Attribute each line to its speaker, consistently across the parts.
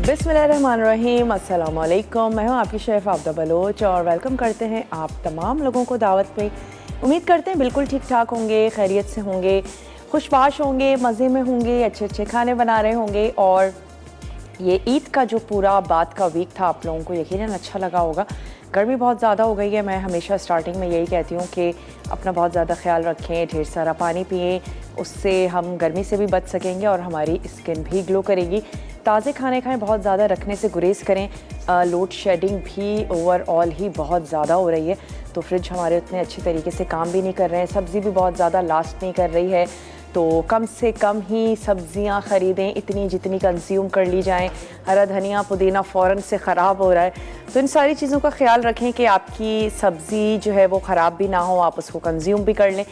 Speaker 1: बिस्मिल्लाहिर्रहमानिर्रहीम, अस्सलाम वालेकुम। मैं हूँ आपकी शेफ़ आबदा बलोच और वेलकम करते हैं आप तमाम लोगों को दावत पे। उम्मीद करते हैं बिल्कुल ठीक ठाक होंगे, खैरियत से होंगे, खुशबाश होंगे, मज़े में होंगे, अच्छे अच्छे खाने बना रहे होंगे। और ये ईद का जो पूरा बाद का वीक था आप लोगों को यकीनन अच्छा लगा होगा। गर्मी बहुत ज़्यादा हो गई है। मैं हमेशा स्टार्टिंग में यही कहती हूँ कि अपना बहुत ज़्यादा ख्याल रखें, ढेर सारा पानी पिएं, उससे हम गर्मी से भी बच सकेंगे और हमारी स्किन भी ग्लो करेगी। ताज़े खाने खाएं, बहुत ज़्यादा रखने से गुरेज करें। लोड शेडिंग भी ओवरऑल ही बहुत ज़्यादा हो रही है, तो फ्रिज हमारे उतने अच्छे तरीके से काम भी नहीं कर रहे हैं। सब्ज़ी भी बहुत ज़्यादा लास्ट नहीं कर रही है, तो कम से कम ही सब्ज़ियां ख़रीदें, इतनी जितनी कंज्यूम कर ली जाएं। हरा धनिया पुदीना फ़ौरन से ख़राब हो रहा है, तो इन सारी चीज़ों का ख्याल रखें कि आपकी सब्ज़ी जो है वो ख़राब भी ना हो, आप उसको कंज्यूम भी कर लें।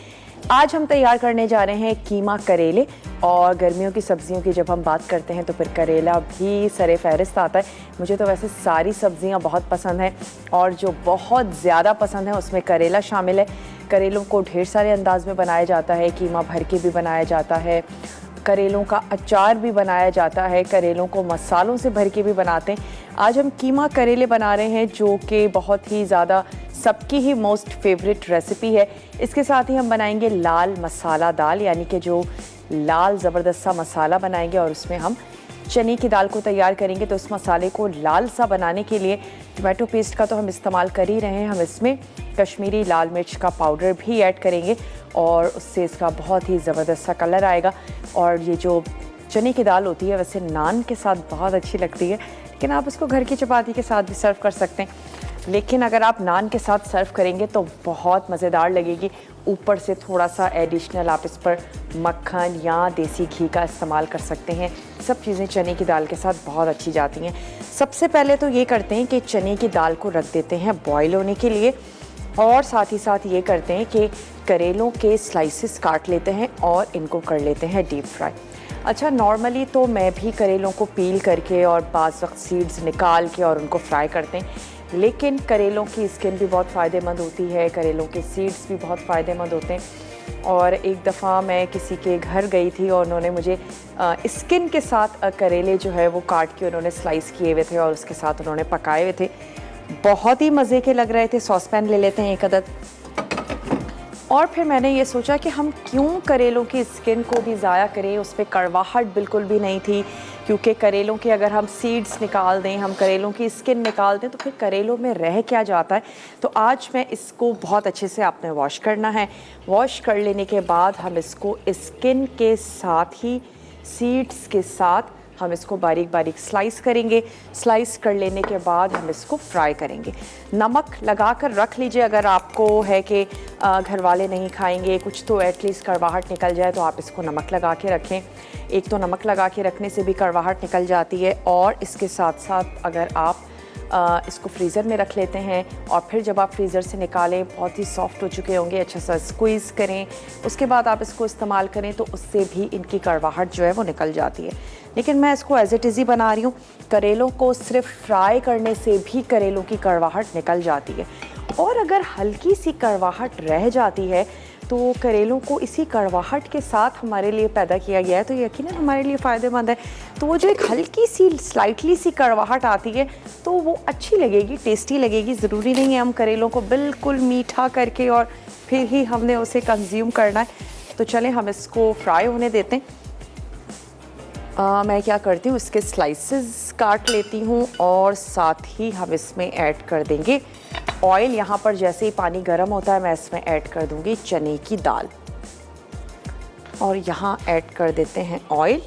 Speaker 1: आज हम तैयार करने जा रहे हैं कीमा करेले। और गर्मियों की सब्ज़ियों की जब हम बात करते हैं तो फिर करेला भी सरे फहरिस्त आता है। मुझे तो वैसे सारी सब्ज़ियां बहुत पसंद हैं और जो बहुत ज़्यादा पसंद है उसमें करेला शामिल है। करेलों को ढेर सारे अंदाज में बनाया जाता है, कीमा भर के भी बनाया जाता है, करेलों का अचार भी बनाया जाता है, करेलों को मसालों से भर के भी बनाते हैं। आज हम कीमा करेले बना रहे हैं जो कि बहुत ही ज़्यादा सबकी ही मोस्ट फेवरेट रेसिपी है। इसके साथ ही हम बनाएंगे लाल मसाला दाल, यानी कि जो लाल ज़बरदस्त सा मसाला बनाएंगे और उसमें हम चने की दाल को तैयार करेंगे। तो इस मसाले को लाल सा बनाने के लिए टमाटो पेस्ट का तो हम इस्तेमाल कर ही रहे हैं, हम इसमें कश्मीरी लाल मिर्च का पाउडर भी ऐड करेंगे और उससे इसका बहुत ही ज़बरदस्त सा कलर आएगा। और ये जो चने की दाल होती है वैसे नान के साथ बहुत अच्छी लगती है, लेकिन आप इसको घर की चपाती के साथ भी सर्व कर सकते हैं। लेकिन अगर आप नान के साथ सर्व करेंगे तो बहुत मज़ेदार लगेगी। ऊपर से थोड़ा सा एडिशनल आप इस पर मक्खन या देसी घी का इस्तेमाल कर सकते हैं। सब चीज़ें चने की दाल के साथ बहुत अच्छी जाती हैं। सबसे पहले तो ये करते हैं कि चने की दाल को रख देते हैं बॉयल होने के लिए, और साथ ही साथ ये करते हैं कि करेलों के स्लाइसेस काट लेते हैं और इनको कर लेते हैं डीप फ्राई। अच्छा, नॉर्मली तो मैं भी करेलों को पील करके और बाज़ वक्त सीड्स निकाल के और उनको फ्राई करते हैं, लेकिन करेलों की स्किन भी बहुत फ़ायदेमंद होती है, करेलों के सीड्स भी बहुत फ़ायदेमंद होते हैं। और एक दफ़ा मैं किसी के घर गई थी और उन्होंने मुझे स्किन के साथ करेले जो है वो काट के उन्होंने स्लाइस किए हुए थे और उसके साथ उन्होंने पकाए हुए थे। बहुत ही मज़े के लग रहे थे। सॉस पैन ले लेते हैं एक अदद, और फिर मैंने ये सोचा कि हम क्यों करेलों की स्किन को भी ज़ाया करें। उस पर कड़वाहट बिल्कुल भी नहीं थी, क्योंकि करेलों के अगर हम सीड्स निकाल दें, हम करेलों की स्किन निकाल दें तो फिर करेलों में रह क्या जाता है। तो आज मैं इसको बहुत अच्छे से आपने वॉश करना है। वॉश कर लेने के बाद हम इसको स्किन के साथ ही सीड्स के साथ हम इसको बारीक बारीक स्लाइस करेंगे। स्लाइस कर लेने के बाद हम इसको फ्राई करेंगे। नमक लगा कर रख लीजिए, अगर आपको है कि घर वाले नहीं खाएंगे कुछ तो एटलीस्ट कड़वाहट निकल जाए, तो आप इसको नमक लगा के रखें। एक तो नमक लगा के रखने से भी कड़वाहट निकल जाती है, और इसके साथ साथ अगर आप इसको फ्रीज़र में रख लेते हैं और फिर जब आप फ्रीज़र से निकालें बहुत ही सॉफ्ट हो चुके होंगे, अच्छा सा स्क्वीज़ करें, उसके बाद आप इसको इस्तेमाल करें तो उससे भी इनकी कड़वाहट जो है वो निकल जाती है। लेकिन मैं इसको एज़ इट इज़ ही बना रही हूँ। करेलों को सिर्फ फ्राई करने से भी करेलों की कड़वाहट निकल जाती है, और अगर हल्की सी कड़वाहट रह जाती है तो करेलों को इसी कड़वाहट के साथ हमारे लिए पैदा किया गया है, तो यकीनन हमारे लिए फ़ायदेमंद है। तो वो जो एक हल्की सी स्लाइटली सी कड़वाहट आती है तो वो अच्छी लगेगी, टेस्टी लगेगी। ज़रूरी नहीं है हम करेलों को बिल्कुल मीठा करके और फिर ही हमने उसे कंज्यूम करना है। तो चलें हम इसको फ्राई होने देते हैं। मैं क्या करती हूँ, इसके स्लाइसेस काट लेती हूँ और साथ ही हम इसमें ऐड कर देंगे ऑयल। यहाँ पर जैसे ही पानी गर्म होता है मैं इसमें ऐड कर दूँगी चने की दाल, और यहाँ ऐड कर देते हैं ऑयल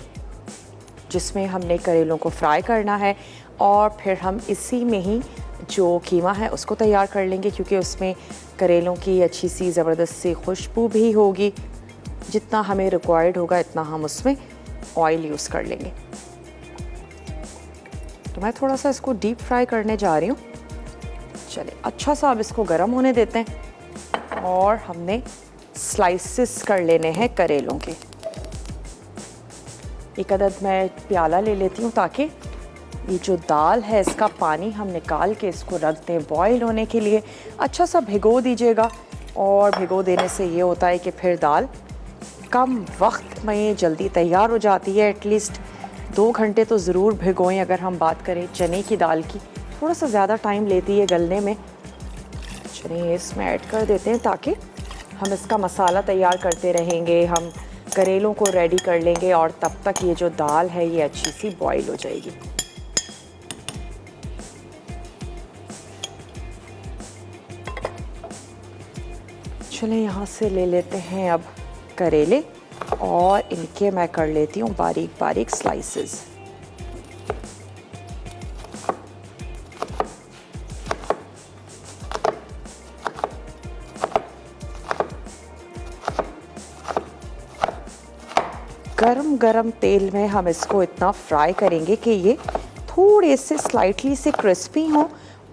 Speaker 1: जिसमें हमने करेलों को फ्राई करना है। और फिर हम इसी में ही जो कीमा है उसको तैयार कर लेंगे, क्योंकि उसमें करेलों की अच्छी सी ज़बरदस्त सी खुशबू भी होगी। जितना हमें रिक्वायर्ड होगा इतना हम उसमें ऑयल यूज़ कर लेंगे। तो मैं थोड़ा सा इसको डीप फ्राई करने जा रही हूँ। चलिए अच्छा सा अब इसको गर्म होने देते हैं, और हमने स्लाइसेस कर लेने हैं करेलों के। एक अदद मैं प्याला ले लेती हूँ ताकि ये जो दाल है इसका पानी हम निकाल के इसको रख दें बॉईल होने के लिए। अच्छा सा भिगो दीजिएगा, और भिगो देने से ये होता है कि फिर दाल कम वक्त में जल्दी तैयार हो जाती है। एटलीस्ट 2 घंटे तो ज़रूर भिगोएं। अगर हम बात करें चने की दाल की, थोड़ा सा ज़्यादा टाइम लेती है गलने में। चलिए इसमें ऐड कर देते हैं ताकि हम इसका मसाला तैयार करते रहेंगे, हम करेलों को रेडी कर लेंगे और तब तक ये जो दाल है ये अच्छी सी बॉईल हो जाएगी। चलिए यहाँ से ले लेते हैं अब करेले और इनके मैं कर लेती हूँ बारीक बारीक स्लाइसेस। गरम गरम तेल में हम इसको इतना फ्राई करेंगे कि ये थोड़े से स्लाइटली से क्रिस्पी हों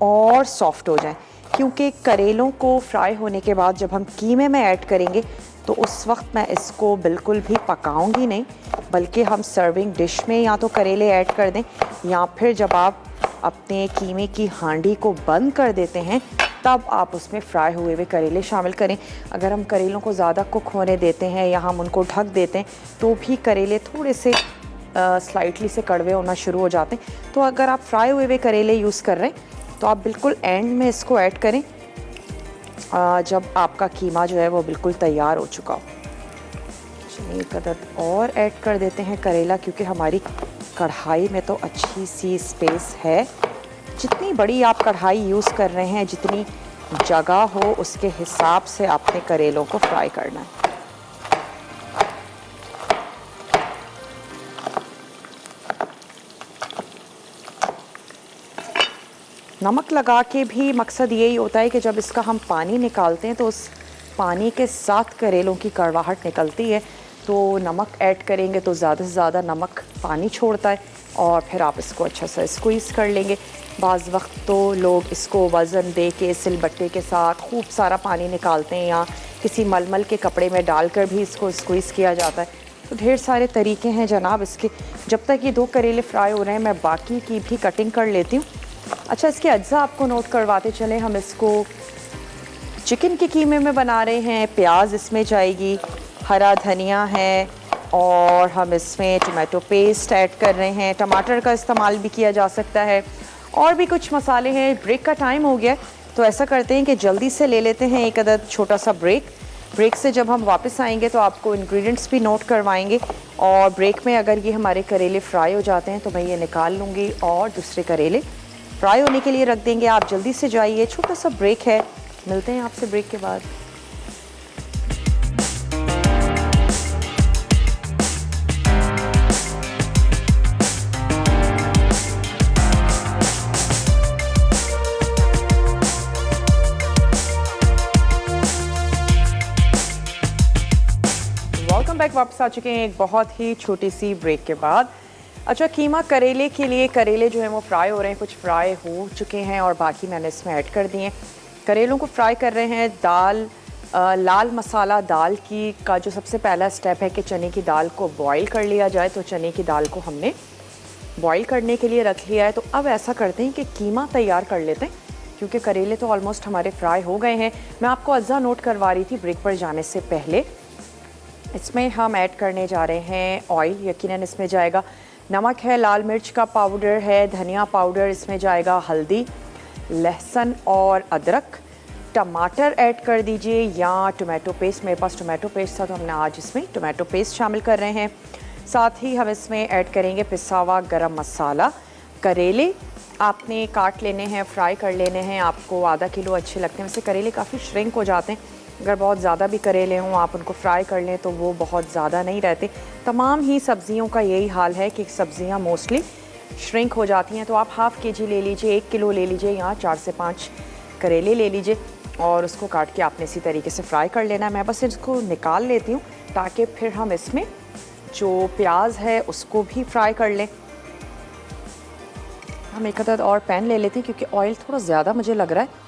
Speaker 1: और सॉफ्ट हो जाएं, क्योंकि करेलों को फ्राई होने के बाद जब हम कीमे में ऐड करेंगे तो उस वक्त मैं इसको बिल्कुल भी पकाऊंगी नहीं, बल्कि हम सर्विंग डिश में या तो करेले ऐड कर दें या फिर जब आप अपने कीमे की हांडी को बंद कर देते हैं तब आप उसमें फ्राई हुए हुए करेले शामिल करें। अगर हम करेलों को ज़्यादा कुक होने देते हैं या हम उनको ढक देते हैं तो भी करेले थोड़े से स्लाइटली से कड़वे होना शुरू हो जाते हैं। तो अगर आप फ्राई हुए हुए करेले यूज़ कर रहे हैं तो आप बिल्कुल एंड में इसको ऐड करें जब आपका कीमा जो है वो बिल्कुल तैयार हो चुका हो। चलिए एक अदद और ऐड कर देते हैं करेला, क्योंकि हमारी कढ़ाई में तो अच्छी सी स्पेस है। जितनी बड़ी आप कढ़ाई यूज़ कर रहे हैं, जितनी जगह हो उसके हिसाब से आपने करेलों को फ्राई करना है। नमक लगा के भी मकसद यही होता है कि जब इसका हम पानी निकालते हैं तो उस पानी के साथ करेलों की कड़वाहट निकलती है। तो नमक ऐड करेंगे तो ज़्यादा से ज़्यादा नमक पानी छोड़ता है और फिर आप इसको अच्छा सा स्क्वीज़ कर लेंगे। बाज़ वक्त तो लोग इसको वज़न दे के सिलबट्टे के साथ खूब सारा पानी निकालते हैं या किसी मलमल के कपड़े में डालकर भी इसको स्क्वीज़ किया जाता है। तो ढेर सारे तरीके हैं जनाब इसके। जब तक ये 2 करेले फ्राई हो रहे हैं मैं बाकी की भी कटिंग कर लेती हूँ। अच्छा, इसके अज्जा आपको नोट करवाते चलें। हम इसको चिकन के कीमे में बना रहे हैं। प्याज इसमें जाएगी, हरा धनिया है और हम इसमें टमाटो पेस्ट ऐड कर रहे हैं। टमाटर का इस्तेमाल भी किया जा सकता है और भी कुछ मसाले हैं। ब्रेक का टाइम हो गया तो ऐसा करते हैं कि जल्दी से ले लेते हैं एक अदद छोटा सा ब्रेक से जब हम वापस आएंगे तो आपको इंग्रेडिएंट्स भी नोट करवाएंगे और ब्रेक में अगर ये हमारे करेले फ्राई हो जाते हैं तो मैं ये निकाल लूँगी और दूसरे करेले फ्राई होने के लिए रख देंगे। आप जल्दी से जाइए, छोटा सा ब्रेक है। मिलते हैं आपसे ब्रेक के बाद। वेलकम बैक, वापस आ चुके हैं एक बहुत ही छोटी सी ब्रेक के बाद। अच्छा, कीमा करेले के लिए करेले जो हैं वो फ्राई हो रहे हैं, कुछ फ्राई हो चुके हैं और बाकी मैंने इसमें ऐड कर दिए। करेलों को फ्राई कर रहे हैं। लाल मसाला दाल की का जो सबसे पहला स्टेप है कि चने की दाल को बॉईल कर लिया जाए। तो चने की दाल को हमने बॉईल करने के लिए रख लिया है। तो अब ऐसा करते हैं कि कीमा तैयार कर लेते हैं, क्योंकि करेले तो ऑलमोस्ट हमारे फ्राई हो गए हैं। मैं आपको अज्जा नोट करवा रही थी ब्रेक पर जाने से पहले। इसमें हम ऐड करने जा रहे हैं ऑयल। यकीनन इसमें जाएगा नमक है, लाल मिर्च का पाउडर है, धनिया पाउडर, इसमें जाएगा हल्दी, लहसुन और अदरक। टमाटर ऐड कर दीजिए या टोमेटो पेस्ट। मेरे पास टोमेटो पेस्ट था तो हमने आज इसमें टोमेटो पेस्ट शामिल कर रहे हैं। साथ ही हम इसमें ऐड करेंगे पिसा हुआ गरम मसाला। करेले आपने काट लेने हैं, फ्राई कर लेने हैं। आपको आधा किलो अच्छे लगते हैं। वैसे करेले काफ़ी श्रिंक हो जाते हैं। अगर बहुत ज़्यादा भी करेले हों, आप उनको फ्राई कर लें तो वो बहुत ज़्यादा नहीं रहते। तमाम ही सब्ज़ियों का यही हाल है कि सब्ज़ियाँ मोस्टली श्रिंक हो जाती हैं। तो आप हाफ़ केजी ले लीजिए, 1 किलो ले लीजिए या 4 से 5 करेले ले लीजिए और उसको काट के आपने इसी तरीके से फ्राई कर लेना है। मैं बस इसको निकाल लेती हूँ ताकि फिर हम इसमें जो प्याज है उसको भी फ्राई कर लें। हम एक अदद और पैन ले लेते हैं क्योंकि ऑयल थोड़ा ज़्यादा मुझे लग रहा है,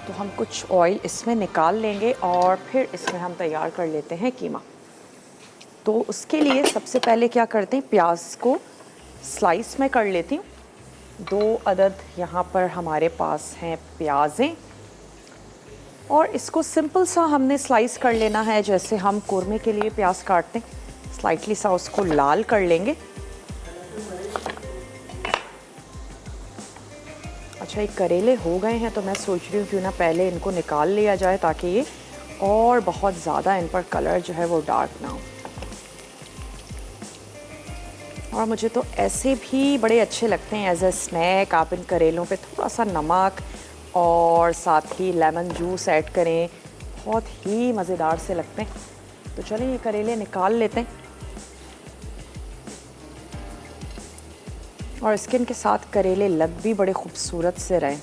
Speaker 1: तो हम कुछ ऑयल इसमें निकाल लेंगे और फिर इसमें हम तैयार कर लेते हैं कीमा। तो उसके लिए सबसे पहले क्या करते हैं, प्याज को स्लाइस में कर लेती हूँ। 2 अदद यहाँ पर हमारे पास हैं प्याज़ें और इसको सिंपल सा हमने स्लाइस कर लेना है जैसे हम कोरमे के लिए प्याज काटते हैं। स्लाइटली सा उसको लाल कर लेंगे। अच्छा, ये करेले हो गए हैं तो मैं सोच रही हूँ क्यों ना पहले इनको निकाल लिया जाए ताकि ये और बहुत ज़्यादा इन पर कलर जो है वो डार्क ना हो। और मुझे तो ऐसे भी बड़े अच्छे लगते हैं एज अ स्नैक। आप इन करेलों पे थोड़ा सा नमक और साथ ही लेमन जूस ऐड करें, बहुत ही मज़ेदार से लगते हैं। तो चलिए ये करेले निकाल लेते हैं। और स्किन के साथ करेले लग भी बड़े खूबसूरत से रहे।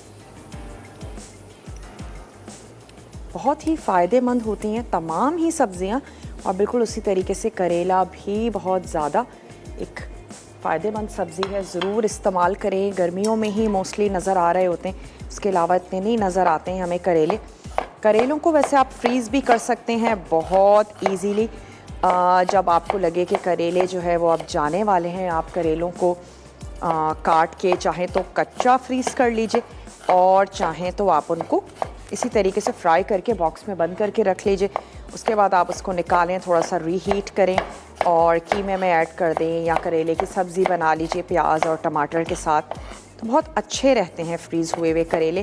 Speaker 1: बहुत ही फ़ायदेमंद होती हैं तमाम ही सब्ज़ियां, और बिल्कुल उसी तरीके से करेला भी बहुत ज़्यादा एक फ़ायदेमंद सब्ज़ी है। ज़रूर इस्तेमाल करें। गर्मियों में ही मोस्टली नज़र आ रहे होते हैं, उसके अलावा इतने नहीं नज़र आते हैं हमें करेले। करेलों को वैसे आप फ्रीज़ भी कर सकते हैं बहुत ईजीली। जब आपको लगे कि करेले जो है वो अब जाने वाले हैं, आप करेलों को काट के चाहें तो कच्चा फ्रीज़ कर लीजिए, और चाहें तो आप उनको इसी तरीके से फ्राई करके बॉक्स में बंद करके रख लीजिए। उसके बाद आप उसको निकालें, थोड़ा सा रीहीट करें और कीमे में ऐड कर दें, या करेले की सब्ज़ी बना लीजिए प्याज और टमाटर के साथ, तो बहुत अच्छे रहते हैं फ्रीज़ हुए हुए करेले।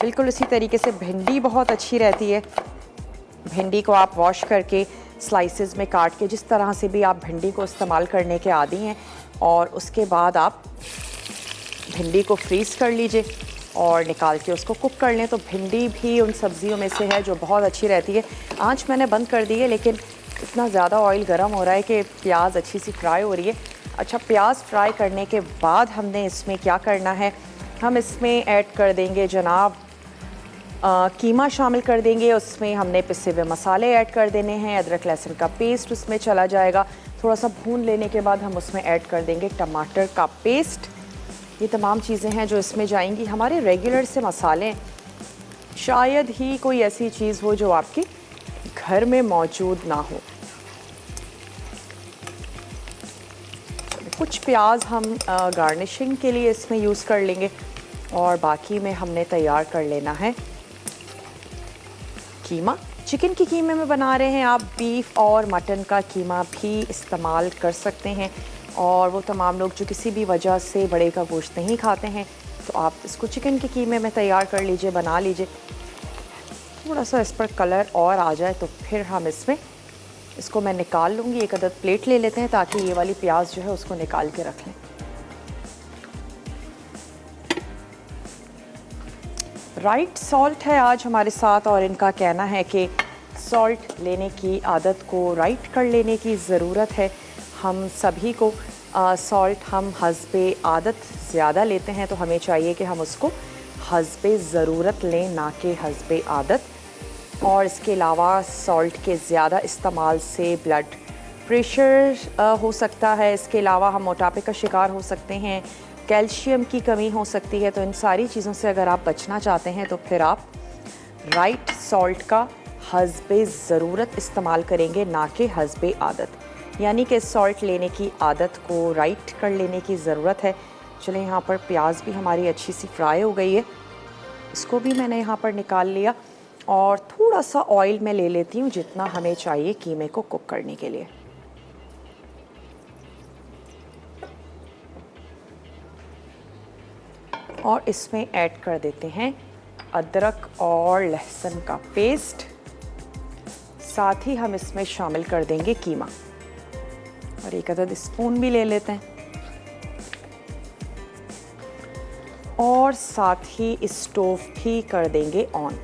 Speaker 1: बिल्कुल इसी तरीके से भिंडी बहुत अच्छी रहती है। भिंडी को आप वॉश करके स्लाइसेस में काट के, जिस तरह से भी आप भिंडी को इस्तेमाल करने के आदी हैं, और उसके बाद आप भिंडी को फ्रीज़ कर लीजिए और निकाल के उसको कुक कर लें। तो भिंडी भी उन सब्जियों में से है जो बहुत अच्छी रहती है। आंच मैंने बंद कर दी है, लेकिन इतना ज़्यादा ऑयल गर्म हो रहा है कि प्याज अच्छी सी फ्राई हो रही है। अच्छा, प्याज फ्राई करने के बाद हमने इसमें क्या करना है, हम इसमें ऐड कर देंगे जनाब कीमा शामिल कर देंगे। उसमें हमने पिसे हुए मसाले ऐड कर देने हैं, अदरक लहसुन का पेस्ट उसमें चला जाएगा। थोड़ा सा भून लेने के बाद हम उसमें ऐड कर देंगे टमाटर का पेस्ट। ये तमाम चीज़ें हैं जो इसमें जाएंगी। हमारे रेगुलर से मसाले, शायद ही कोई ऐसी चीज़ हो जो आपके घर में मौजूद ना हो। कुछ प्याज हम गार्निशिंग के लिए इसमें यूज़ कर लेंगे, और बाकी में हमने तैयार कर लेना है कीमा। चिकन की कीमे में बना रहे हैं, आप बीफ और मटन का कीमा भी इस्तेमाल कर सकते हैं। और वो तमाम लोग जो किसी भी वजह से बड़े का गोश्त नहीं खाते हैं, तो आप इसको चिकन के कीमे में तैयार कर लीजिए, बना लीजिए। थोड़ा सा इस पर कलर और आ जाए तो फिर हम इसको मैं निकाल लूँगी। एक अदद प्लेट ले लेते हैं ताकि ये वाली प्याज जो है उसको निकाल के रख लें। राइट सॉल्ट है आज हमारे साथ, और इनका कहना है कि सॉल्ट लेने की आदत को राइट कर लेने की ज़रूरत है। हम सभी को सॉल्ट हम हस्बे आदत ज़्यादा लेते हैं, तो हमें चाहिए कि हम उसको हस्बे ज़रूरत लें, ना कि हस्बे आदत। और इसके अलावा सॉल्ट के ज़्यादा इस्तेमाल से ब्लड प्रेशर हो सकता है। इसके अलावा हम मोटापे का शिकार हो सकते हैं, कैल्शियम की कमी हो सकती है। तो इन सारी चीज़ों से अगर आप बचना चाहते हैं तो फिर आप राइट सॉल्ट का हस्बे ज़रूरत इस्तेमाल करेंगे, ना कि हस्बे आदत। यानी कि सॉल्ट लेने की आदत को राइट कर लेने की ज़रूरत है। चलें, यहाँ पर प्याज भी हमारी अच्छी सी फ्राई हो गई है, इसको भी मैंने यहाँ पर निकाल लिया। और थोड़ा सा ऑयल मैं ले लेती हूँ जितना हमें चाहिए कीमे को कुक करने के लिए। और इसमें ऐड कर देते हैं अदरक और लहसुन का पेस्ट, साथ ही हम इसमें शामिल कर देंगे कीमा, और एक अदद स्पून भी ले लेते हैं। और साथ ही स्टोव भी कर देंगे ऑन।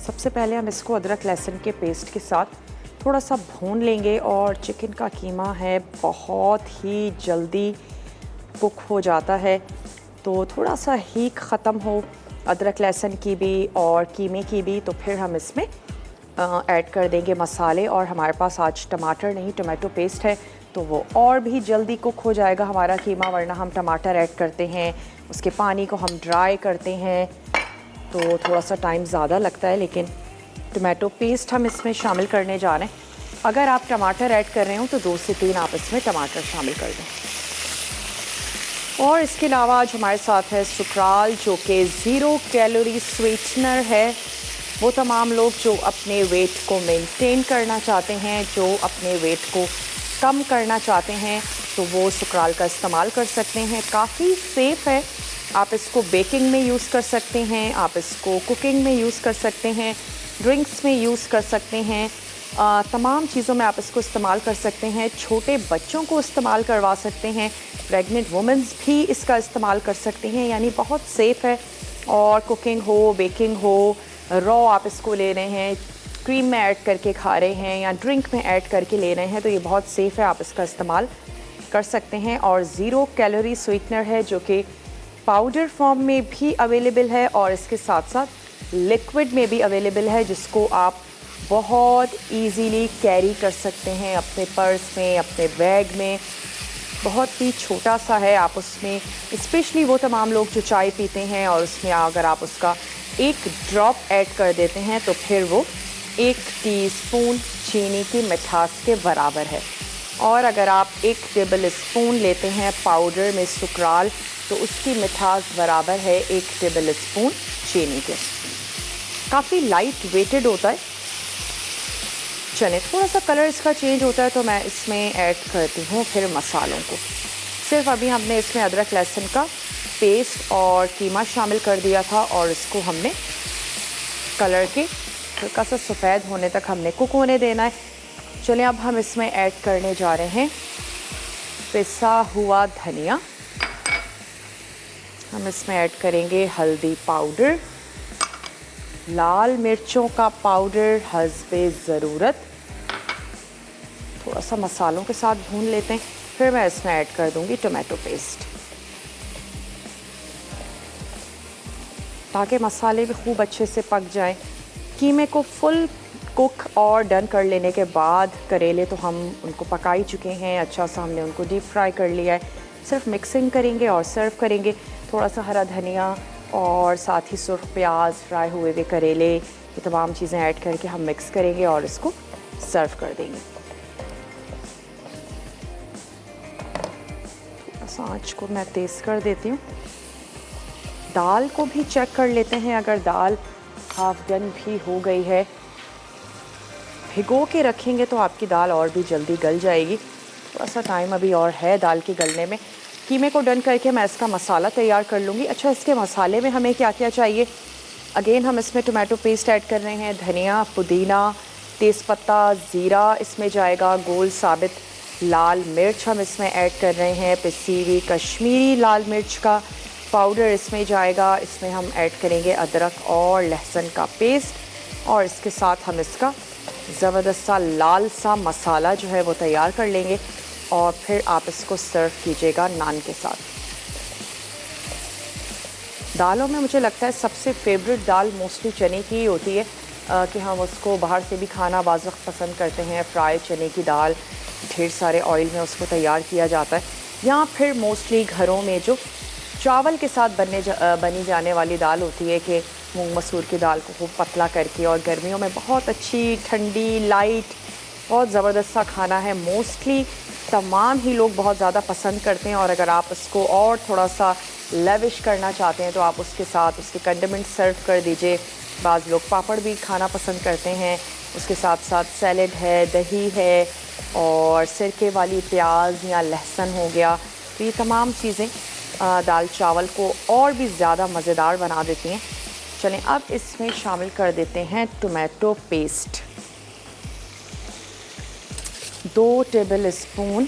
Speaker 1: सबसे पहले हम इसको अदरक लहसुन के पेस्ट के साथ थोड़ा सा भून लेंगे। और चिकन का कीमा है, बहुत ही जल्दी कुक हो जाता है, तो थोड़ा सा हीट ख़त्म हो अदरक लहसुन की भी और कीमे की भी, तो फिर हम इसमें ऐड कर देंगे मसाले। और हमारे पास आज टमाटर नहीं, टमाटो पेस्ट है, तो वो और भी जल्दी कुक हो जाएगा हमारा कीमा। वरना हम टमाटर ऐड करते हैं, उसके पानी को हम ड्राई करते हैं, तो थोड़ा सा टाइम ज़्यादा लगता है। लेकिन टमाटो पेस्ट हम इसमें शामिल करने जा रहे हैं। अगर आप टमाटर ऐड कर रहे हो तो 2 से 3 आप इसमें टमाटर शामिल कर दें। और इसके अलावा आज हमारे साथ है सुक्राल, जो कि 0 कैलोरी स्वीटनर है। वो तमाम लोग जो अपने वेट को मेंटेन करना चाहते हैं, जो अपने वेट को कम करना चाहते हैं, तो वो सुकराल का इस्तेमाल कर सकते हैं। काफ़ी सेफ़ है, आप इसको बेकिंग में यूज़ कर सकते हैं, आप इसको कुकिंग में यूज़ कर सकते हैं, ड्रिंक्स में यूज़ कर सकते हैं, तमाम चीज़ों में आप इसको इस्तेमाल कर सकते हैं। छोटे बच्चों को इस्तेमाल करवा सकते हैं, प्रेग्नेंट वुमेंस भी इसका इस्तेमाल कर सकते हैं, यानी बहुत सेफ़ है। और कुकिंग हो, बेकिंग हो, रॉ आप इसको ले रहे हैं, क्रीम में ऐड करके खा रहे हैं या ड्रिंक में ऐड करके ले रहे हैं, तो ये बहुत सेफ़ है, आप इसका इस्तेमाल कर सकते हैं। और 0 कैलोरी स्वीटनर है जो कि पाउडर फॉर्म में भी अवेलेबल है और इसके साथ साथ लिक्विड में भी अवेलेबल है, जिसको आप बहुत इजीली कैरी कर सकते हैं अपने पर्स में, अपने बैग में। बहुत ही छोटा सा है, आप उसमें स्पेशली वो तमाम लोग जो चाय पीते हैं और उसमें अगर आप उसका एक ड्रॉप ऐड कर देते हैं तो फिर वो 1 टीस्पून चीनी की मिठास के बराबर है। और अगर आप 1 टेबल स्पून लेते हैं पाउडर में सुकराल तो उसकी मिठास बराबर है 1 टेबल स्पून चीनी के। काफ़ी लाइट वेटेड होता है। चलें, थोड़ा सा कलर इसका चेंज होता है तो मैं इसमें ऐड करती हूँ फिर मसालों को। सिर्फ अभी हमने इसमें अदरक लहसुन का पेस्ट और कीमा शामिल कर दिया था और इसको हमने कलर के हल्का सा सफ़ेद होने तक हमने कुक होने देना है। चलें, अब हम इसमें ऐड करने जा रहे हैं पिसा हुआ धनिया। हम इसमें ऐड करेंगे हल्दी पाउडर, लाल मिर्चों का पाउडर हस्बे ज़रूरत। थोड़ा सा मसालों के साथ भून लेते हैं, फिर मैं इसमें ऐड कर दूंगी टोमेटो पेस्ट, ताकि मसाले भी खूब अच्छे से पक जाएं। कीमे को फुल कुक और डन कर लेने के बाद करेले तो हम उनको पका ही चुके हैं, अच्छा सा हमने उनको डीप फ्राई कर लिया है। सिर्फ मिक्सिंग करेंगे और सर्व करेंगे। थोड़ा सा हरा धनिया और साथ ही सुर्ख प्याज, फ्राई हुए हुए करेले, ये तमाम चीज़ें ऐड करके हम मिक्स करेंगे और इसको सर्व कर देंगे। थोड़ा सा आँच को मैं तेज़ कर देती हूँ। दाल को भी चेक कर लेते हैं, अगर दाल हाफ डन भी हो गई है। भिगो के रखेंगे तो आपकी दाल और भी जल्दी गल जाएगी। थोड़ा सा टाइम अभी और है दाल के गलने में। कीमे को डन करके मैं इसका मसाला तैयार कर लूँगी। अच्छा, इसके मसाले में हमें क्या क्या चाहिए? अगेन हम इसमें टोमेटो पेस्ट ऐड कर रहे हैं, धनिया, पुदीना, तेज़पत्ता, ज़ीरा इसमें जाएगा, गोल साबित लाल मिर्च हम इसमें ऐड कर रहे हैं, पिसी हुई कश्मीरी लाल मिर्च का पाउडर इसमें जाएगा। इसमें हम ऐड करेंगे अदरक और लहसुन का पेस्ट और इसके साथ हम इसका ज़बरदस्त सा लाल सा मसाला जो है वो तैयार कर लेंगे और फिर आप इसको सर्व कीजिएगा नान के साथ। दालों में मुझे लगता है सबसे फेवरेट दाल मोस्टली चने की ही होती है, कि हम उसको बाहर से भी खाना बाज़ वक्त पसंद करते हैं। फ्राई चने की दाल ढेर सारे ऑयल में उसको तैयार किया जाता है, या फिर मोस्टली घरों में जो चावल के साथ बनी जाने वाली दाल होती है, कि मूंग मसूर की दाल को खूब पतला करके, और गर्मियों में बहुत अच्छी ठंडी लाइट बहुत ज़बरदस्त सा खाना है। मोस्टली तमाम ही लोग बहुत ज़्यादा पसंद करते हैं और अगर आप इसको और थोड़ा सा लेविश करना चाहते हैं तो आप उसके साथ उसके कंडिमेंट सर्व कर दीजिए। बाज़ लोग पापड़ भी खाना पसंद करते हैं, उसके साथ साथ सैलेड है, दही है और सिरके वाली प्याज या लहसुन हो गया। तो ये तमाम चीज़ें दाल चावल को और भी ज़्यादा मज़ेदार बना देती हैं। चलें, अब इसमें शामिल कर देते हैं टोमेटो पेस्ट। 2 टेबल स्पून,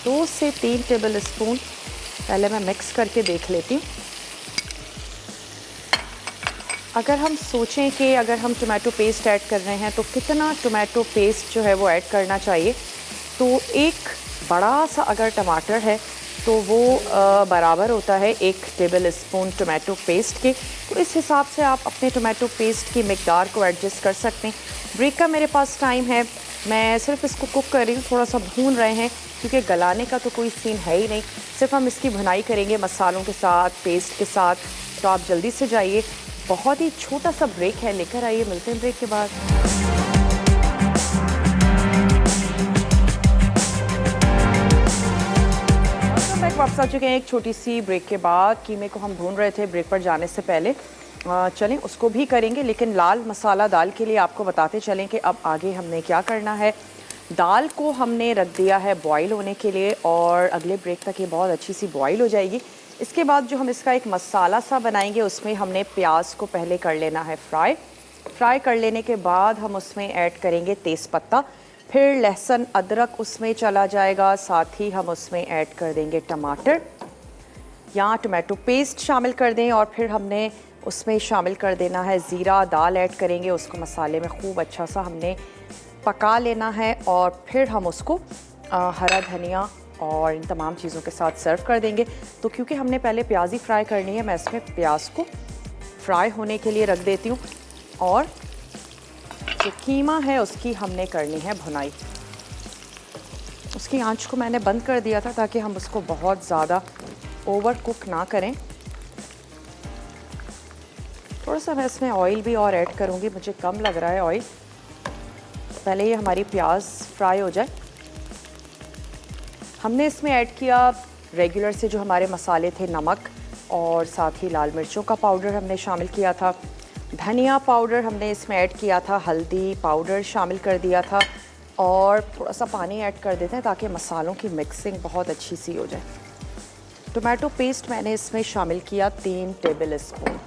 Speaker 1: 2 से 3 टेबल स्पून पहले मैं मिक्स करके देख लेती हूँ। अगर हम सोचें कि अगर हम टोमेटो पेस्ट ऐड कर रहे हैं तो कितना टोमेटो पेस्ट जो है वो ऐड करना चाहिए, तो एक बड़ा सा अगर टमाटर है तो वो बराबर होता है 1 टेबल स्पून टोमेटो पेस्ट के। तो इस हिसाब से आप अपने टोमेटो पेस्ट की मिकदार को एडजस्ट कर सकते हैं। ब्रेक का मेरे पास टाइम है, मैं सिर्फ इसको कुक कर रही हूँ, थोड़ा सा भून रहे हैं क्योंकि गलाने का तो कोई सीन है ही नहीं, सिर्फ हम इसकी भुनाई करेंगे मसालों के साथ, पेस्ट के साथ। तो आप जल्दी से जाइए, बहुत ही छोटा सा ब्रेक है, लेकर आइए, मिलते हैं ब्रेक के बाद। वापस आ चुके हैं एक छोटी सी ब्रेक के बाद। कीमे को हम भून रहे थे ब्रेक पर जाने से पहले, चलें उसको भी करेंगे, लेकिन लाल मसाला दाल के लिए आपको बताते चलें कि अब आगे हमने क्या करना है। दाल को हमने रख दिया है बॉईल होने के लिए और अगले ब्रेक तक ये बहुत अच्छी सी बॉईल हो जाएगी। इसके बाद जो हम इसका एक मसाला सा बनाएंगे उसमें हमने प्याज को पहले कर लेना है फ्राई कर लेने के बाद हम उसमें ऐड करेंगे तेज़पत्ता, फिर लहसुन अदरक उसमें चला जाएगा, साथ ही हम उसमें ऐड कर देंगे टमाटर या टमाटो पेस्ट शामिल कर दें और फिर हमने उसमें शामिल कर देना है ज़ीरा, दाल ऐड करेंगे, उसको मसाले में खूब अच्छा सा हमने पका लेना है और फिर हम उसको हरा धनिया और इन तमाम चीज़ों के साथ सर्व कर देंगे। तो क्योंकि हमने पहले प्याज ही फ्राई करनी है, मैं इसमें प्याज को फ्राई होने के लिए रख देती हूँ और जो कीमा है उसकी हमने करनी है भुनाई। उसकी आंच को मैंने बंद कर दिया था ताकि हम उसको बहुत ज़्यादा ओवर कुक ना करें। थोड़ा सा मैं इसमें ऑयल भी और ऐड करूँगी, मुझे कम लग रहा है ऑयल। पहले ये हमारी प्याज फ्राई हो जाए। हमने इसमें ऐड किया रेगुलर से जो हमारे मसाले थे, नमक और साथ ही लाल मिर्चों का पाउडर हमने शामिल किया था, धनिया पाउडर हमने इसमें ऐड किया था, हल्दी पाउडर शामिल कर दिया था और थोड़ा सा पानी ऐड कर देते हैं ताकि मसालों की मिक्सिंग बहुत अच्छी सी हो जाए। टोमेटो पेस्ट मैंने इसमें शामिल किया 3 टेबल स्पून।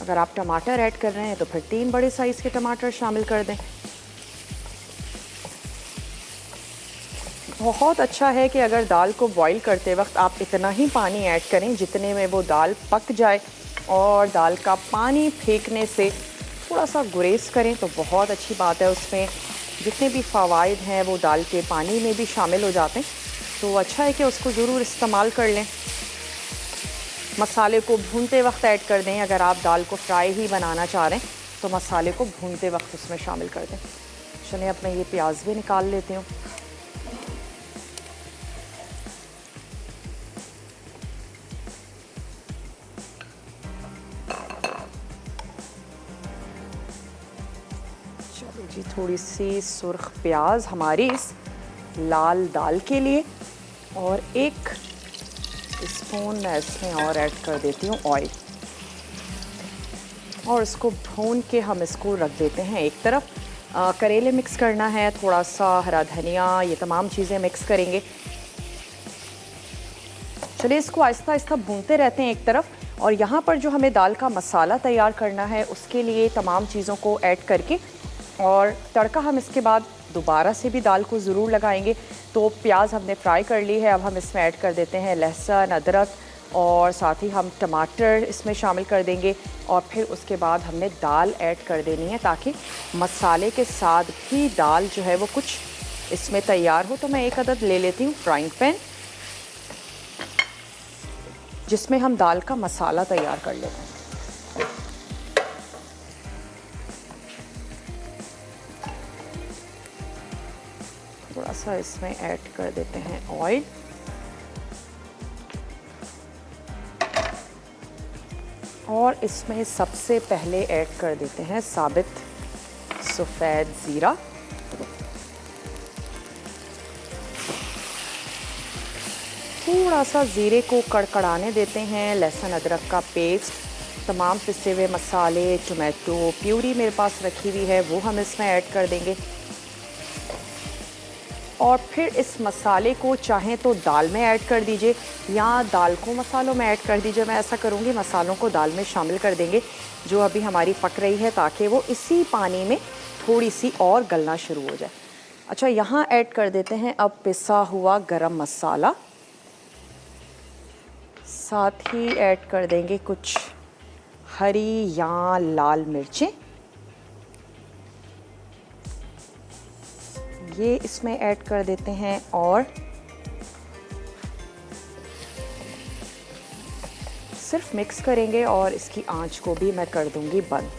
Speaker 1: अगर आप टमाटर ऐड कर रहे हैं तो फिर 3 बड़े साइज़ के टमाटर शामिल कर दें। बहुत अच्छा है कि अगर दाल को बॉईल करते वक्त आप इतना ही पानी ऐड करें जितने में वो दाल पक जाए और दाल का पानी फेंकने से थोड़ा सा गुरेज करें तो बहुत अच्छी बात है। उसमें जितने भी फ़वाइद हैं वो दाल के पानी में भी शामिल हो जाते हैं, तो अच्छा है कि उसको ज़रूर इस्तेमाल कर लें। मसाले को भूनते वक्त ऐड कर दें। अगर आप दाल को फ्राई ही बनाना चाह रहे हैं तो मसाले को भूनते वक्त उसमें शामिल कर दें। चलिए अब मैं ये प्याज भी निकाल लेती हूँ। चलो जी, थोड़ी सी सुर्ख प्याज हमारी इस लाल दाल के लिए और 1 स्पून मैं इसमें और ऐड कर देती हूँ ऑयल और इसको भून के हम इसको रख देते हैं एक तरफ। करेले मिक्स करना है, थोड़ा सा हरा धनिया, ये तमाम चीज़ें मिक्स करेंगे। चलिए इसको आहिस्ता आहिस्ता भूनते रहते हैं एक तरफ और यहाँ पर जो हमें दाल का मसाला तैयार करना है उसके लिए तमाम चीज़ों को ऐड करके और तड़का हम इसके बाद दोबारा से भी दाल को ज़रूर लगाएंगे। तो प्याज हमने फ्राई कर ली है, अब हम इसमें ऐड कर देते हैं लहसुन अदरक और साथ ही हम टमाटर इसमें शामिल कर देंगे और फिर उसके बाद हमने दाल ऐड कर देनी है ताकि मसाले के साथ भी दाल जो है वो कुछ इसमें तैयार हो। तो मैं 1 अदद ले लेती हूँ फ्राइंग पैन जिसमें हम दाल का मसाला तैयार कर लेते हैं। थोड़ा सा इसमें ऐड कर देते हैं ऑयल और इसमें सबसे पहले ऐड कर देते हैं साबित सफ़ेद ज़ीरा। थोड़ा सा ज़ीरे को कड़कड़ाने देते हैं। लहसुन अदरक का पेस्ट, तमाम पिसे हुए मसाले, टोमेटो प्यूरी मेरे पास रखी हुई है वो हम इसमें ऐड कर देंगे और फिर इस मसाले को चाहें तो दाल में ऐड कर दीजिए या दाल को मसालों में ऐड कर दीजिए। मैं ऐसा करूँगी, मसालों को दाल में शामिल कर देंगे जो अभी हमारी पक रही है ताकि वो इसी पानी में थोड़ी सी और गलना शुरू हो जाए। अच्छा, यहाँ ऐड कर देते हैं अब पिसा हुआ गरम मसाला, साथ ही ऐड कर देंगे कुछ हरी या लाल मिर्चें, ये इसमें ऐड कर देते हैं और सिर्फ मिक्स करेंगे और इसकी आंच को भी मैं कर दूंगी बंद।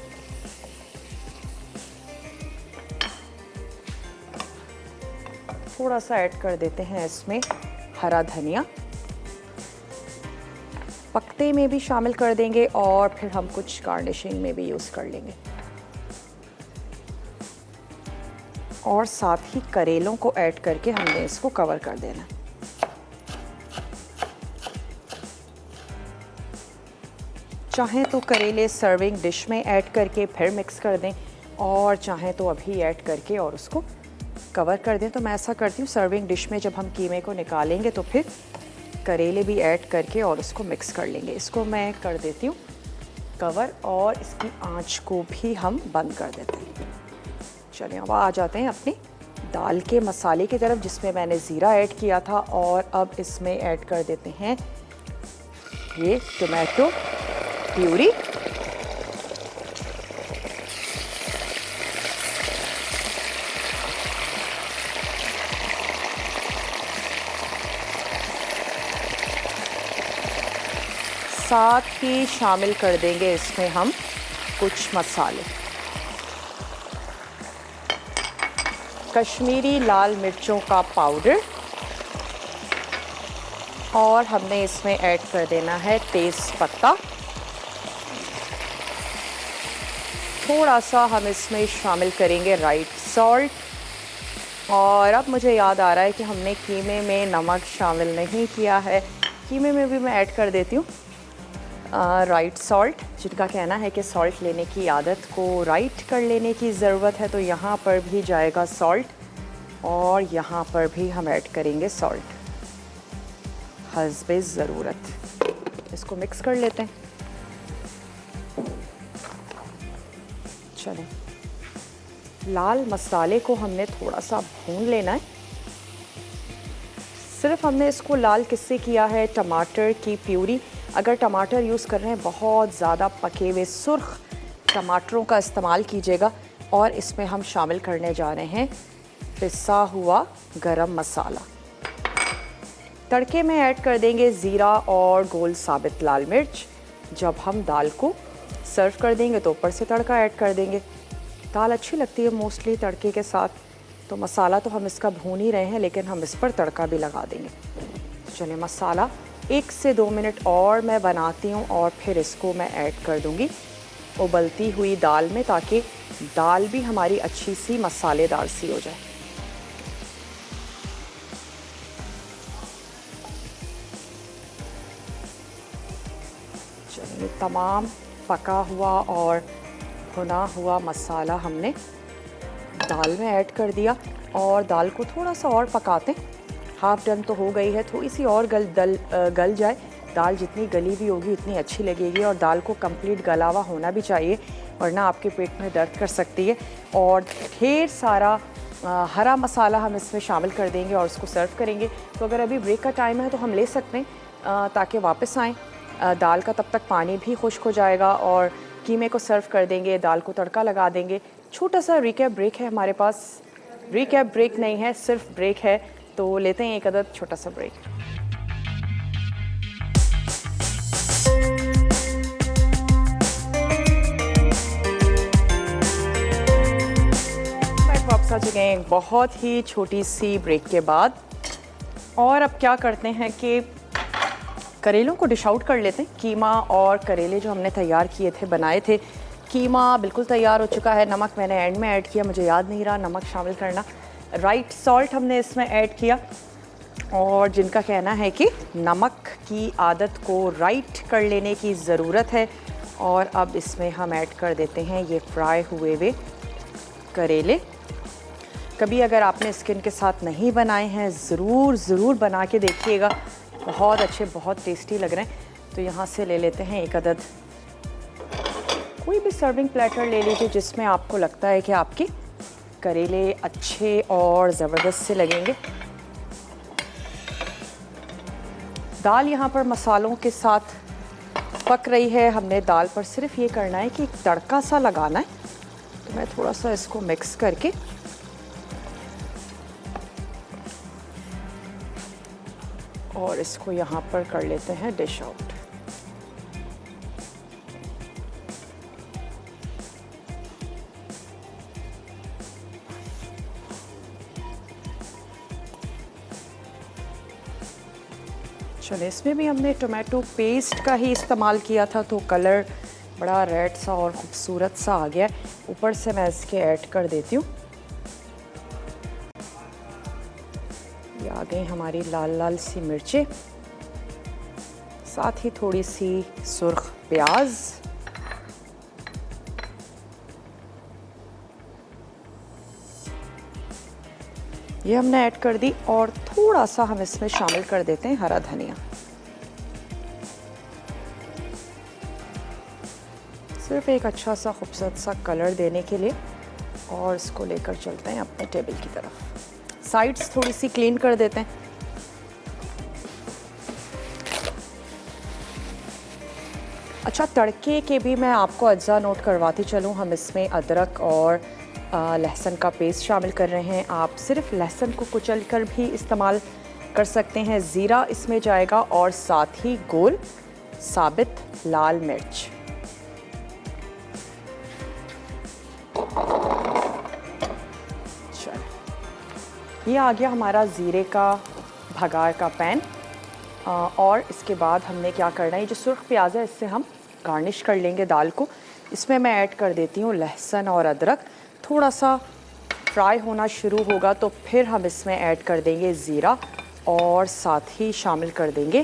Speaker 1: थोड़ा सा ऐड कर देते हैं इसमें हरा धनिया, पत्ते में भी शामिल कर देंगे और फिर हम कुछ गार्निशिंग में भी यूज़ कर लेंगे और साथ ही करेलों को ऐड करके हमने इसको कवर कर देना। चाहें तो करेले सर्विंग डिश में ऐड करके फिर मिक्स कर दें और चाहें तो अभी ऐड करके और उसको कवर कर दें। तो मैं ऐसा करती हूँ, सर्विंग डिश में जब हम कीमे को निकालेंगे तो फिर करेले भी ऐड करके और उसको मिक्स कर लेंगे। इसको मैं कर देती हूँ कवर और इसकी आंच को भी हम बंद कर देते हैं। चलिए अब आ जाते हैं अपनी दाल के मसाले की तरफ, जिसमें मैंने ज़ीरा ऐड किया था। और अब इसमें ऐड कर देते हैं ये टोमेटो प्यूरी। साथ ही शामिल कर देंगे इसमें हम कुछ मसाले। कश्मीरी लाल मिर्चों का पाउडर, और हमने इसमें ऐड कर देना है तेज़ पत्ता। थोड़ा सा हम इसमें शामिल करेंगे राइट सॉल्ट। और अब मुझे याद आ रहा है कि हमने कीमे में नमक शामिल नहीं किया है। कीमे में भी मैं ऐड कर देती हूँ राइट सॉल्ट। जिनका कहना है कि सॉल्ट लेने की आदत को राइट कर लेने की ज़रूरत है, तो यहाँ पर भी जाएगा सॉल्ट और यहाँ पर भी हम ऐड करेंगे सॉल्ट हस्बे ज़रूरत। इसको मिक्स कर लेते हैं। चलें, लाल मसाले को हमने थोड़ा सा भून लेना है। सिर्फ हमने इसको लाल किससे किया है, टमाटर की प्यूरी। अगर टमाटर यूज़ कर रहे हैं बहुत ज़्यादा पके हुए सुर्ख टमाटरों का इस्तेमाल कीजिएगा। और इसमें हम शामिल करने जा रहे हैं पिसा हुआ गरम मसाला। तड़के में ऐड कर देंगे ज़ीरा और गोल साबित लाल मिर्च। जब हम दाल को सर्व कर देंगे तो ऊपर से तड़का ऐड कर देंगे। दाल अच्छी लगती है मोस्टली तड़के के साथ, तो मसाला तो हम इसका भून ही रहे हैं, लेकिन हम इस पर तड़का भी लगा देंगे। चलिए, मसाला 1 से 2 मिनट और मैं बनाती हूँ और फिर इसको मैं ऐड कर दूँगी उबलती हुई दाल में, ताकि दाल भी हमारी अच्छी सी मसालेदार सी हो जाए। चलिए, तमाम पका हुआ और भुना हुआ मसाला हमने दाल में ऐड कर दिया और दाल को थोड़ा सा और पकाते हैं। हाफ डन तो हो गई है, थोड़ी सी और गल जाए। दाल जितनी गली भी होगी उतनी अच्छी लगेगी, और दाल को कंप्लीट गला हुआ होना भी चाहिए, वरना आपके पेट में दर्द कर सकती है। और ढेर सारा हरा मसाला हम इसमें शामिल कर देंगे और उसको सर्व करेंगे। तो अगर अभी ब्रेक का टाइम है तो हम ले सकते हैं ताकि वापस आएँ। दाल का तब तक पानी भी खुश्क हो जाएगा और कीमे को सर्व कर देंगे, दाल को तड़का लगा देंगे। छोटा सा रिकैप ब्रेक है हमारे पास। रिकैप ब्रेक नहीं है, सिर्फ ब्रेक है, तो लेते हैं एक अदद छोटा सा ब्रेक। वापस आ चुके हैं एक बहुत ही छोटी सी ब्रेक के बाद। और अब क्या करते हैं कि करेलों को डिश आउट कर लेते हैं। कीमा और करेले जो हमने तैयार किए थे, बनाए थे। कीमा बिल्कुल तैयार हो चुका है। नमक मैंने एंड में ऐड किया, मुझे याद नहीं रहा नमक शामिल करना। राइट सॉल्ट हमने इसमें ऐड किया, और जिनका कहना है कि नमक की आदत को राइट कर लेने की ज़रूरत है। और अब इसमें हम ऐड कर देते हैं ये फ्राई हुए हुए करेले। कभी अगर आपने स्किन के साथ नहीं बनाए हैं, ज़रूर बना के देखिएगा, बहुत अच्छे, बहुत टेस्टी लग रहे हैं। तो यहाँ से ले लेते हैं एक अदद। कोई भी सर्विंग प्लेटर ले लीजिए जिसमें आपको लगता है कि आपके करेले अच्छे और ज़बरदस्त से लगेंगे। दाल यहाँ पर मसालों के साथ पक रही है। हमने दाल पर सिर्फ ये करना है कि तड़का सा लगाना है। तो मैं थोड़ा सा इसको मिक्स करके और इसको यहाँ पर कर लेते हैं डिश आउट। चलिए, इसमें भी हमने टोमेटो पेस्ट का ही इस्तेमाल किया था, तो कलर बड़ा रेड सा और ख़ूबसूरत सा आ गया। ऊपर से मैं इसके ऐड कर देती हूँ। ये आ गई हमारी लाल लाल सी मिर्चें, साथ ही थोड़ी सी सुर्ख प्याज। ये हमने ऐड कर दी और थोड़ा सा हम इसमें शामिल कर देते हैं हरा धनिया, सिर्फ एक अच्छा सा खूबसूरत सा कलर देने के लिए। और इसको लेकर चलते हैं अपने टेबल की तरफ। साइड्स थोड़ी सी क्लीन कर देते हैं। अच्छा, तड़के के भी मैं आपको अज्जा नोट करवाती चलूँ। हम इसमें अदरक और लहसुन का पेस्ट शामिल कर रहे हैं। आप सिर्फ लहसुन को कुचल कर भी इस्तेमाल कर सकते हैं। ज़ीरा इसमें जाएगा और साथ ही गोल साबित लाल मिर्च। ये आ गया हमारा ज़ीरे का भगार का पैन। और इसके बाद हमने क्या करना है, ये जो सुर्ख प्याज है इससे हम गार्निश कर लेंगे दाल को। इसमें मैं ऐड कर देती हूँ लहसुन और अदरक। थोड़ा सा फ्राई होना शुरू होगा तो फिर हम इसमें ऐड कर देंगे ज़ीरा और साथ ही शामिल कर देंगे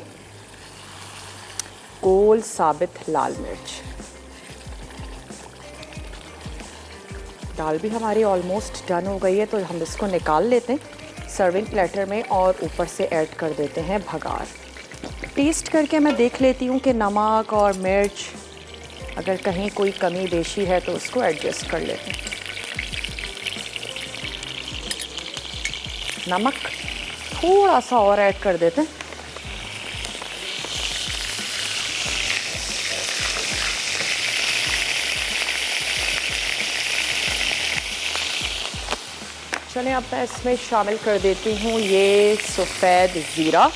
Speaker 1: गोल साबित लाल मिर्च। दाल भी हमारी ऑलमोस्ट डन हो गई है तो हम इसको निकाल लेते हैं सर्विंग प्लेटर में और ऊपर से ऐड कर देते हैं भगार। टेस्ट करके मैं देख लेती हूँ कि नमक और मिर्च अगर कहीं कोई कमी बेशी है तो उसको एडजस्ट कर लेते हैं। नमक थोड़ा सा और ऐड कर देते हैं। चलें, अब मैं इसमें शामिल कर देती हूँ ये सफ़ेद ज़ीरा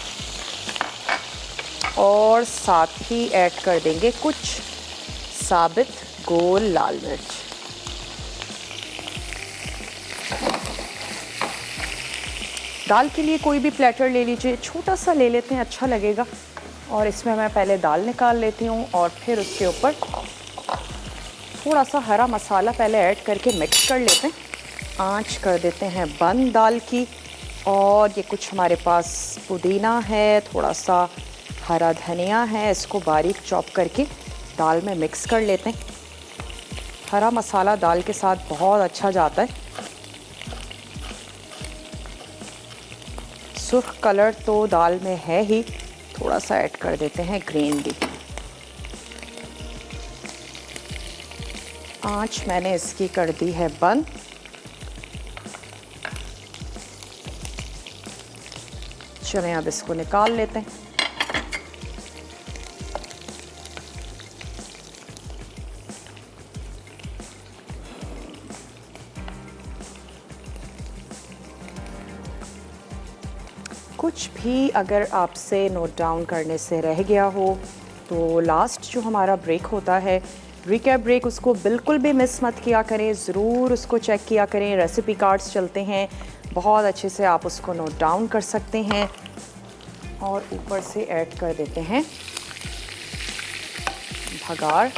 Speaker 1: और साथ ही ऐड कर देंगे कुछ साबित गोल लाल मिर्च। दाल के लिए कोई भी प्लेटर ले लीजिए, छोटा सा ले लेते हैं, अच्छा लगेगा। और इसमें मैं पहले दाल निकाल लेती हूँ और फिर उसके ऊपर थोड़ा सा हरा मसाला पहले ऐड करके मिक्स कर लेते हैं। आंच कर देते हैं बंद दाल की। और ये कुछ हमारे पास पुदीना है, थोड़ा सा हरा धनिया है, इसको बारीक चॉप करके दाल में मिक्स कर लेते हैं। हरा मसाला दाल के साथ बहुत अच्छा जाता है। सुर्ख कलर तो दाल में है ही, थोड़ा सा ऐड कर देते हैं ग्रीन भी। आंच मैंने इसकी कर दी है बंद। चलें, अब इसको निकाल लेते हैं। कुछ भी अगर आपसे नोट डाउन करने से रह गया हो तो लास्ट जो हमारा ब्रेक होता है, रिकैप ब्रेक, उसको बिल्कुल भी मिस मत किया करें। ज़रूर उसको चेक किया करें। रेसिपी कार्ड्स चलते हैं, बहुत अच्छे से आप उसको नोट डाउन कर सकते हैं। और ऊपर से ऐड कर देते हैं भगार।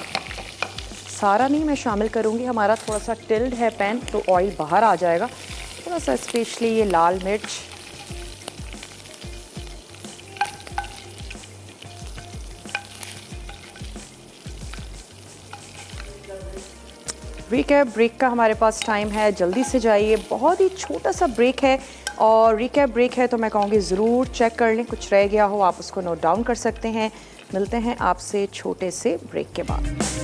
Speaker 1: सारा नहीं मैं शामिल करूँगी, हमारा थोड़ा सा टिल्ड है पैन तो ऑयल बाहर आ जाएगा। थोड़ा सा स्पेशली ये लाल मिर्च, रिकैप ब्रेक का हमारे पास टाइम है, जल्दी से जाइए। बहुत ही छोटा सा ब्रेक है और रिकैप ब्रेक है तो मैं कहूँगी ज़रूर चेक कर लें। कुछ रह गया हो आप उसको नोट डाउन कर सकते हैं। मिलते हैं आपसे छोटे से ब्रेक के बाद।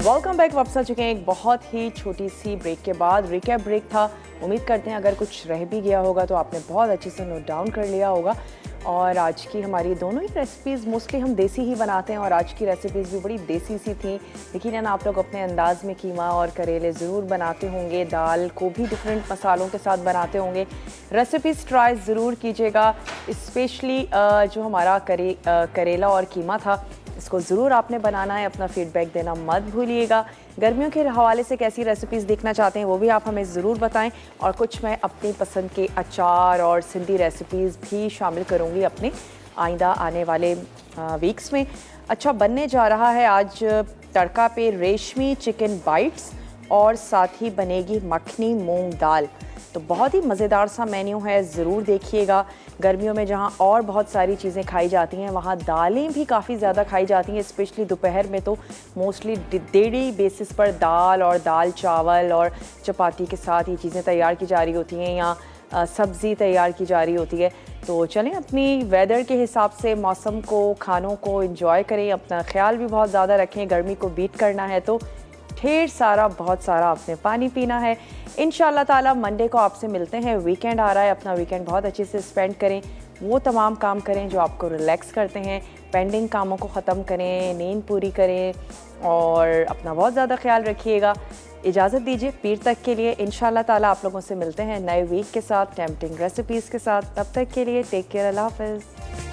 Speaker 1: Welcome back. वापस आ चुके हैं एक बहुत ही छोटी सी ब्रेक के बाद। रिकैप ब्रेक था। उम्मीद करते हैं अगर कुछ रह भी गया होगा तो आपने बहुत अच्छे से नोट डाउन कर लिया होगा। और आज की हमारी दोनों ही रेसिपीज़ मोस्टली हम देसी ही बनाते हैं और आज की रेसिपीज़ भी बड़ी देसी सी थी। लेकिन आप लोग अपने अंदाज़ में कीमा और करेले ज़रूर बनाते होंगे, दाल को भी डिफरेंट मसालों के साथ बनाते होंगे। रेसिपीज़ ट्राई ज़रूर कीजिएगा। स्पेशली जो हमारा करेला और कीमा था, इसको ज़रूर आपने बनाना है। अपना फीडबैक देना मत भूलिएगा। गर्मियों के हवाले से कैसी रेसिपीज़ देखना चाहते हैं वो भी आप हमें ज़रूर बताएं। और कुछ मैं अपनी पसंद के अचार और सिंधी रेसिपीज़ भी शामिल करूंगी अपने आइंदा आने वाले वीक्स में। अच्छा बनने जा रहा है आज तड़का पे रेशमी चिकन बाइट्स और साथ ही बनेगी मखनी मूंग दाल। तो बहुत ही मज़ेदार सा मेन्यू है, ज़रूर देखिएगा। गर्मियों में जहाँ और बहुत सारी चीज़ें खाई जाती हैं वहाँ दालें भी काफ़ी ज़्यादा खाई जाती हैं, स्पेशली दोपहर में तो मोस्टली डेली बेसिस पर दाल और दाल चावल और चपाती के साथ ये चीज़ें तैयार की जा रही होती हैं या सब्ज़ी तैयार की जा रही होती है। तो चलें अपनी वेदर के हिसाब से मौसम को, खानों को एंजॉय करें, अपना ख्याल भी बहुत ज़्यादा रखें। गर्मी को बीट करना है तो ढेर सारा, बहुत सारा आपने पानी पीना है। इंशाल्लाह ताला मंडे को आपसे मिलते हैं। वीकेंड आ रहा है, अपना वीकेंड बहुत अच्छे से स्पेंड करें। वो तमाम काम करें जो आपको रिलैक्स करते हैं, पेंडिंग कामों को ख़त्म करें, नींद पूरी करें और अपना बहुत ज़्यादा ख्याल रखिएगा। इजाज़त दीजिए पीर तक के लिए। इंशाल्लाह ताला आप लोगों से मिलते हैं नए वीक के साथ, टेम्पटिंग रेसिपीज़ के साथ। तब तक के लिए टेक केयर, अल्लाह हाफ़िज़।